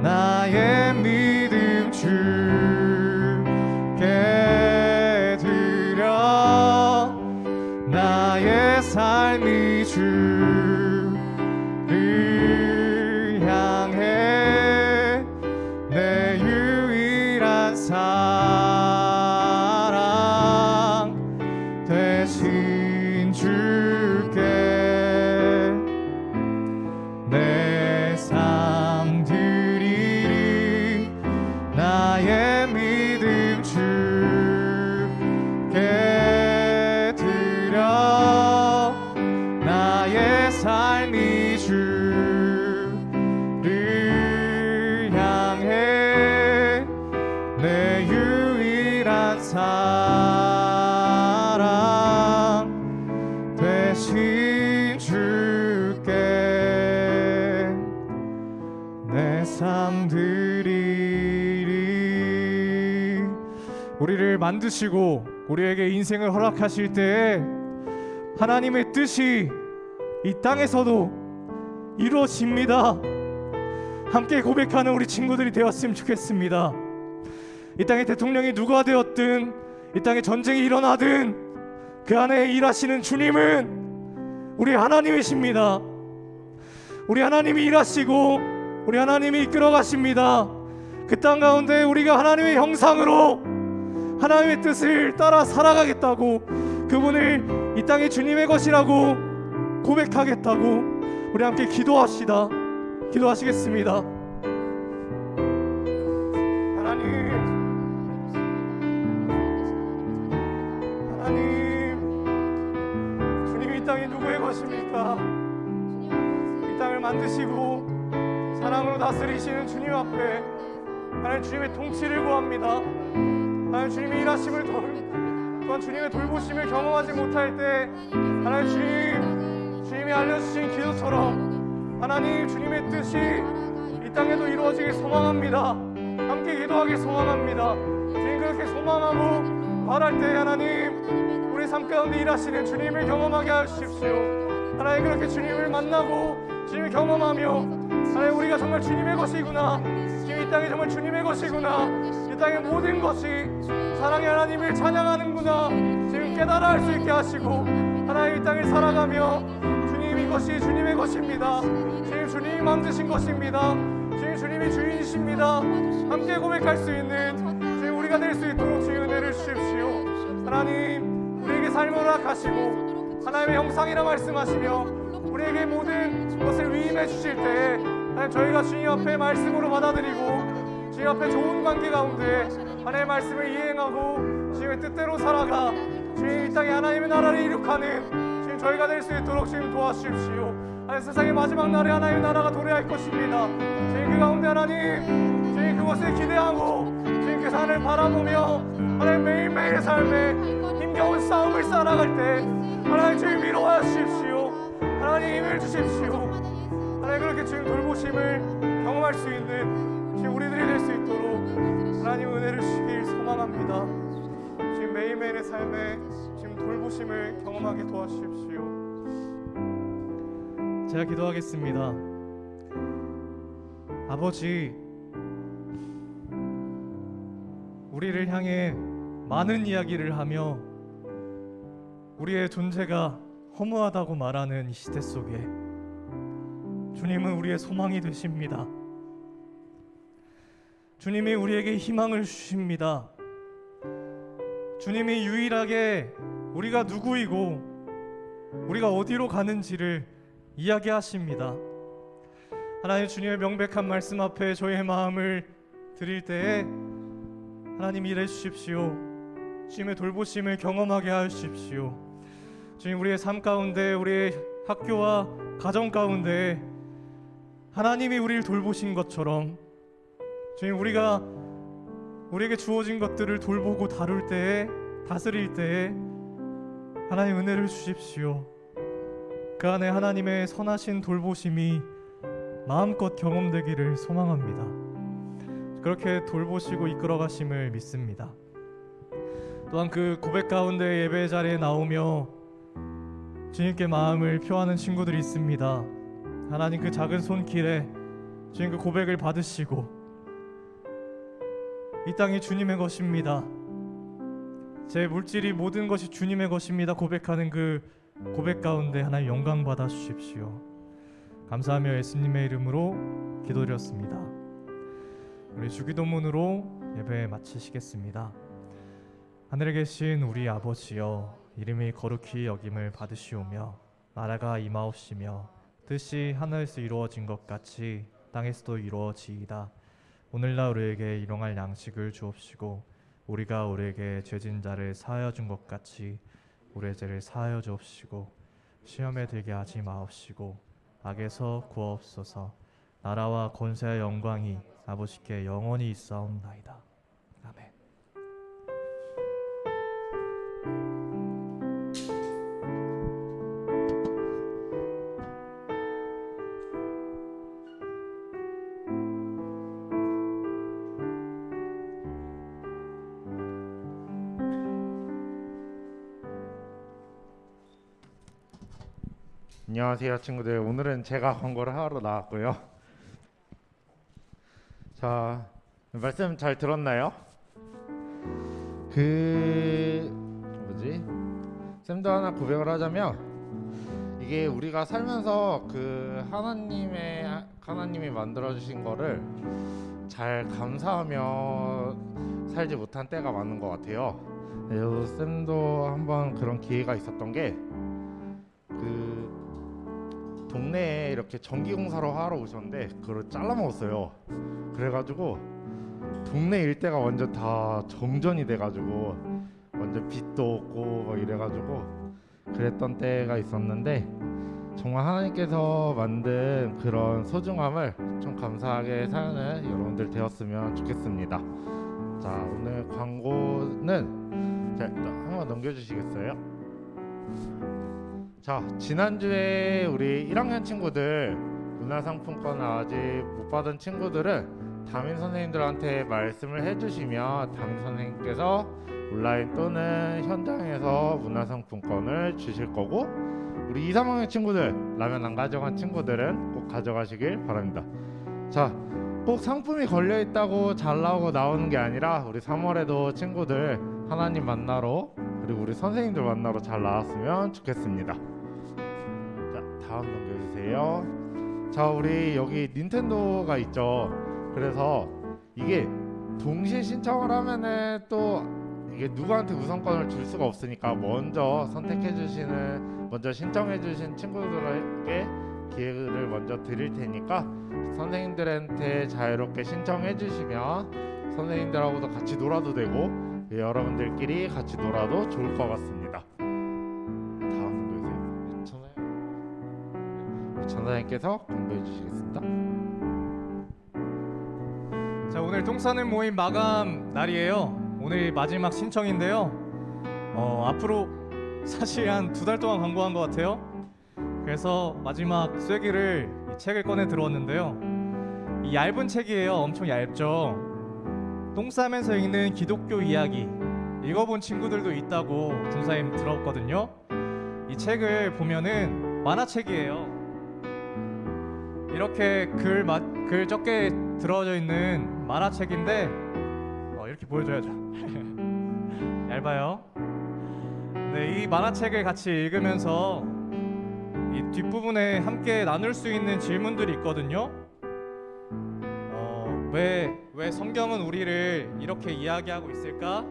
나의 믿음 주께 드려 나의 삶이 주를 향해 내 유일한 사랑 되신 주께 내 삶 드리리 나의 믿음 주께 드려 나의 삶이 주를 향해 내 유일한 사랑 되신 주께 잠들이리. 우리를 만드시고 우리에게 인생을 허락하실 때에 하나님의 뜻이 이 땅에서도 이루어집니다. 함께 고백하는 우리 친구들이 되었으면 좋겠습니다. 이 땅의 대통령이 누가 되었든, 이 땅에 전쟁이 일어나든 그 안에 일하시는 주님은 우리 하나님이십니다. 우리 하나님이 일하시고 우리 하나님이 이끌어 가십니다. 그 땅 가운데 우리가 하나님의 형상으로 하나님의 뜻을 따라 살아가겠다고, 그분을 이 땅의 주님의 것이라고 고백하겠다고 우리 함께 기도합시다. 기도하시겠습니다. 하나님, 주님 이 땅이 누구의 것입니까? 이 땅을 만드시고 사랑으로 다스리시는 주님 앞에 하나님 주님의 통치를 구합니다. 하나님 주님의 일하심을 또한 주님의 돌보심을 경험하지 못할 때 하나님 주님이 알려주신 기도처럼 하나님 주님의 뜻이 이 땅에도 이루어지길 소망합니다. 함께 기도하길 소망합니다. 주님 그렇게 소망하고 바랄 때 하나님 우리 삶 가운데 일하시는 주님을 경험하게 하십시오. 하나님 그렇게 주님을 만나고 주님을 경험하며 하나님 우리가 정말 주님의 것이구나, 지금 이 땅이 정말 주님의 것이구나, 이 땅의 모든 것이 사랑의 하나님을 찬양하는구나 지금 깨달아 할 수 있게 하시고, 하나님 이 땅을 살아가며 주님 이것이 주님의 것입니다. 주님이 만드신 것입니다. 주님이 주인이십니다. 함께 고백할 수 있는 주님 우리가 될 수 있도록 주의 은혜를 주십시오. 하나님 우리에게 삶을 허락하시고 하나님의 형상이라 말씀하시며 우리에게 모든 것을 위임해 주실 때 하나님 저희가 주님 앞에 말씀으로 받아들이고 주님 앞에 좋은 관계 가운데 하나님의 말씀을 이행하고 주님의 뜻대로 살아가 주님 이 땅에 하나님의 나라를 이룩하는 주님 저희가 될 수 있도록 주님 도와주십시오. 하나님 세상의 마지막 날에 하나님의 나라가 도래할 것입니다. 주님 그 가운데 하나님 주님 그것을 기대하고 주님 그 산을 바라보며 하나님 매일매일의 삶에 힘겨운 싸움을 살아갈 때 하나님 주님 위로하여 주십시오. 하나님 힘을 주십시오. 하나님 그렇게 주님 돌보심을 경험할 수 있는 주님 우리들이 될 수 있도록 하나님 은혜를 주시길 소망합니다. 주님 매일매일의 삶에 주님 돌보심을 경험하게 도와주십시오. 제가 기도하겠습니다. 아버지, 우리를 향해 많은 이야기를 하며 우리의 존재가 허무하다고 말하는 이 시대 속에 주님은 우리의 소망이 되십니다. 주님이 우리에게 희망을 주십니다. 주님이 유일하게 우리가 누구이고 우리가 어디로 가는지를 이야기하십니다. 하나님 주님의 명백한 말씀 앞에 저희의 마음을 드릴 때에 하나님 일해 주십시오. 주님의 돌보심을 경험하게 하십시오. 주님 우리의 삶 가운데 우리의 학교와 가정 가운데 하나님이 우리를 돌보신 것처럼 주님 우리에게 주어진 것들을 돌보고 다룰 때에 다스릴 때에 하나님 은혜를 주십시오. 그 안에 하나님의 선하신 돌보심이 마음껏 경험되기를 소망합니다. 그렇게 돌보시고 이끌어 가심을 믿습니다. 또한 그 고백 가운데 예배 자리에 나오며 주님께 마음을 표하는 친구들이 있습니다. 하나님 그 작은 손길에 주님 그 고백을 받으시고 이 땅이 주님의 것입니다. 제 물질이 모든 것이 주님의 것입니다. 고백하는 그 고백 가운데 하나님 영광 받아 주십시오. 감사하며 예수님의 이름으로 기도드렸습니다. 우리 주기도문으로 예배 마치시겠습니다. 하늘에 계신 우리 아버지여, 이름이 거룩히 여김을 받으시오며 나라가 임하옵시며 뜻이 하늘에서 이루어진 것 같이 땅에서도 이루어지이다. 오늘날 우리에게 일용할 양식을 주옵시고 우리가 우리에게 죄진 자를 사하여 준 것 같이 우리의 죄를 사하여 주옵시고 시험에 들게 하지 마옵시고 악에서 구하옵소서. 나라와 권세와 영광이 아버지께 영원히 있사옵나이다. 아멘. 안녕하세요 친구들. 오늘은 제가 광고를 하러 나왔고요. 자, 말씀 잘 들었나요? 쌤도 하나 고백을 하자면, 이게 우리가 살면서 하나님이 만들어 주신 거를 잘 감사하며 살지 못한 때가 많은 것 같아요. 그래서 쌤도 한번 그런 기회가 있었던 게, 동네에 이렇게 전기공사로 하러 오셨는데 그걸 잘라 먹었어요. 그래가지고 동네 일대가 완전 다 정전이 돼가지고 완전 빛도 없고 막 이래가지고 그랬던 때가 있었는데, 정말 하나님께서 만든 그런 소중함을 좀 감사하게 사는 여러분들 되었으면 좋겠습니다. 자, 오늘 광고는 한번 넘겨주시겠어요? 자, 지난주에 우리 1학년 친구들 문화상품권 아직 못 받은 친구들은 담임 선생님들한테 말씀을 해주시면 담임 선생님께서 온라인 또는 현장에서 문화상품권을 주실 거고, 우리 2, 3학년 친구들 라면 안 가져간 친구들은 꼭 가져가시길 바랍니다. 자, 꼭 상품이 걸려있다고 잘 나오고 나오는 게 아니라 우리 3월에도 친구들 하나님 만나러, 그리고 우리 선생님들 만나러 잘 나왔으면 좋겠습니다. 자, 다음 넘겨주세요. 자, 우리 여기 닌텐도가 있죠. 그래서 이게 동시에 신청을 하면은 또 이게 누구한테 우선권을 줄 수가 없으니까 먼저 먼저 신청해 주신 친구들에게 기회를 먼저 드릴 테니까 선생님들한테 자유롭게 신청해 주시면 선생님들하고도 같이 놀아도 되고 여러분들끼리 같이 놀아도 좋을 것 같습니다. 다음 보세요. 전사님께서 공부해 주시겠습니다. 자, 오늘 똥 싸는 모임 마감 날이에요. 오늘 마지막 신청인데요. 앞으로 사실 한 2달 동안 광고한 것 같아요. 그래서 마지막 쐐기를 이 책을 꺼내 들어왔는데요. 이 얇은 책이에요. 엄청 얇죠. 똥 싸면서 읽는 기독교 이야기 읽어본 친구들도 있다고 전사님 들었거든요. 이 책을 보면은 만화책이에요. 이렇게 글 적게 들어져 있는 만화책인데 이렇게 보여줘야죠. 얇아요. 네, 이 만화책을 같이 읽으면서 이 뒷부분에 함께 나눌 수 있는 질문들이 있거든요. 왜 성경은 우리를 이렇게 이야기하고 있을까?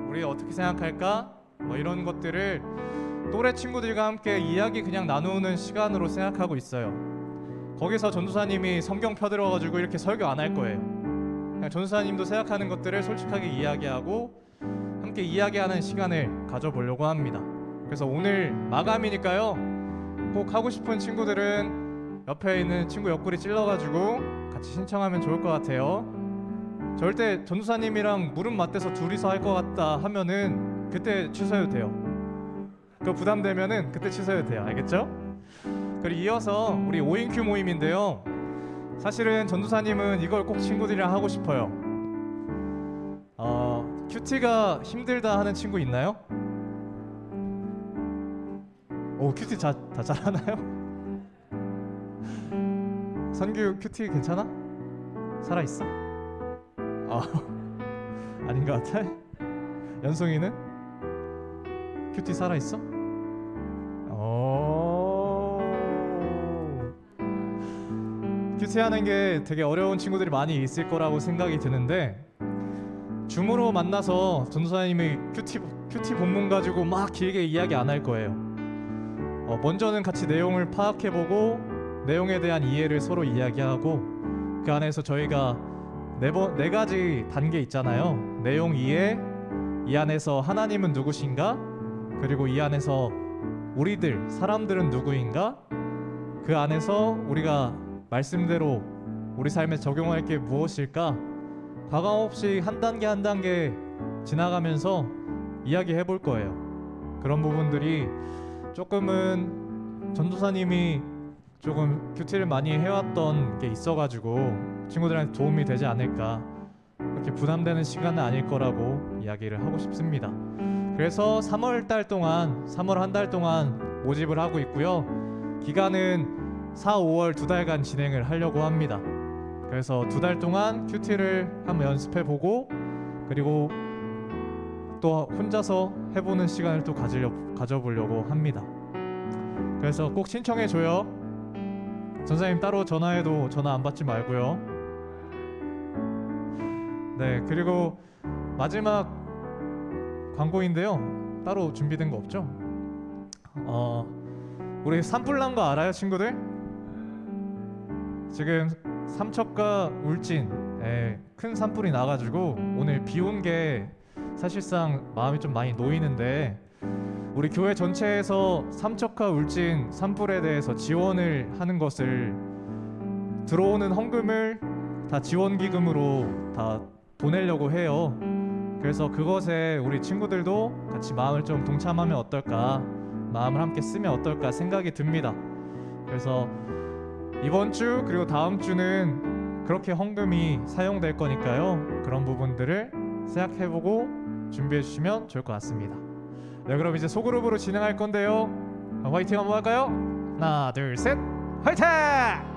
우리 어떻게 생각할까? 이런 것들을 또래 친구들과 함께 이야기 그냥 나누는 시간으로 생각하고 있어요. 거기서 전도사님이 성경 펴들어가지고 이렇게 설교 안 할 거예요. 그냥 전도사님도 생각하는 것들을 솔직하게 이야기하고 함께 이야기하는 시간을 가져보려고 합니다. 그래서 오늘 마감이니까요, 꼭 하고 싶은 친구들은 옆에 있는 친구 옆구리 찔러가지고 같이 신청하면 좋을 것 같아요. 절대 전도사님이랑 무릎 맞대서 둘이서 할 것 같다 하면은 그때 취소해도 돼요. 그거 부담되면은 그때 취소해도 돼요. 알겠죠? 그리고 이어서 우리 5인큐 모임인데요. 사실은 전도사님은 이걸 꼭 친구들이랑 하고 싶어요. 큐티가 힘들다 하는 친구 있나요? 큐티 다 잘하나요? 선규 큐티 괜찮아? 살아있어? 아닌 것 같아? 연송이는? 큐티 살아있어? 큐티 하는 게 되게 어려운 친구들이 많이 있을 거라고 생각이 드는데, 줌으로 만나서 전도사님이 큐티 본문 가지고 막 길게 이야기 안 할 거예요. 먼저는 같이 내용을 파악해보고 내용에 대한 이해를 서로 이야기하고, 그 안에서 저희가 네 가지 단계 있잖아요. 내용 이해, 이 안에서 하나님은 누구신가, 그리고 이 안에서 우리들 사람들은 누구인가, 그 안에서 우리가 말씀대로 우리 삶에 적용할 게 무엇일까, 과감 없이 한 단계 한 단계 지나가면서 이야기해 볼 거예요. 그런 부분들이 조금은 전도사님이 조금 큐티를 많이 해왔던 게 있어가지고 친구들한테 도움이 되지 않을까, 그렇게 부담되는 시간은 아닐 거라고 이야기를 하고 싶습니다. 그래서 3월 한 달 동안 모집을 하고 있고요. 기간은 4, 5월 2달간 진행을 하려고 합니다. 그래서 2달 동안 큐티를 한번 연습해보고 그리고 또 혼자서 해보는 시간을 또 가져보려고 합니다. 그래서 꼭 신청해줘요. 전사님 따로 전화해도 전화 안 받지 말고요. 네, 그리고 마지막 광고인데요. 따로 준비된 거 없죠? 우리 산불 난 거 알아요, 친구들? 지금 삼척과 울진 큰 산불이 나가지고 오늘 비 온 게 사실상 마음이 좀 많이 놓이는데 우리 교회 전체에서 삼척과 울진 산불에 대해서 지원을 하는 것을 들어오는 헌금을 다 지원기금으로 다 보내려고 해요. 그래서 그것에 우리 친구들도 같이 마음을 좀 동참하면 어떨까, 마음을 함께 쓰면 어떨까 생각이 듭니다. 그래서 이번 주 그리고 다음 주는 그렇게 헌금이 사용될 거니까요. 그런 부분들을 생각해보고 준비해 주시면 좋을 것 같습니다. 네, 그럼 이제 소그룹으로 진행할 건데요. 화이팅 한번 할까요? 하나, 둘, 셋, 화이팅!